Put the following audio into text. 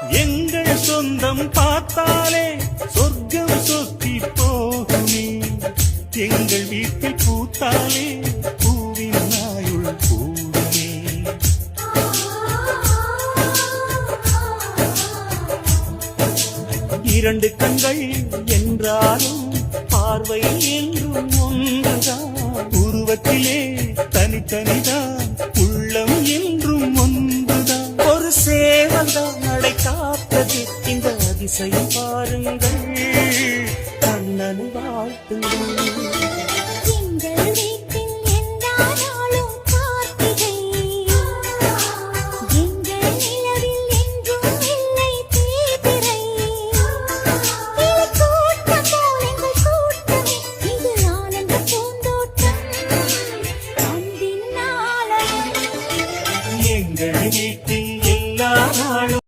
எங்கள் சொந்தம் பார்த்தாலே சொர்க்கம் சொத்தி போகுமே. எங்கள் வீட்டில் பூத்தாலே பூவின் நாயுள் கூடுமே. இரண்டு கண்கள் என்றாலும் பார்வை என்றும் ஒன்றுதான். உருவத்திலே தனித்தனிதான், உள்ளம் என்றும் ஒன்றுதான். ஒரு சேவல்தான் நடை காத்தது, இந்த அதிசயம் பாருங்கள், கண்ணனை வாழ்த்துங்கள்.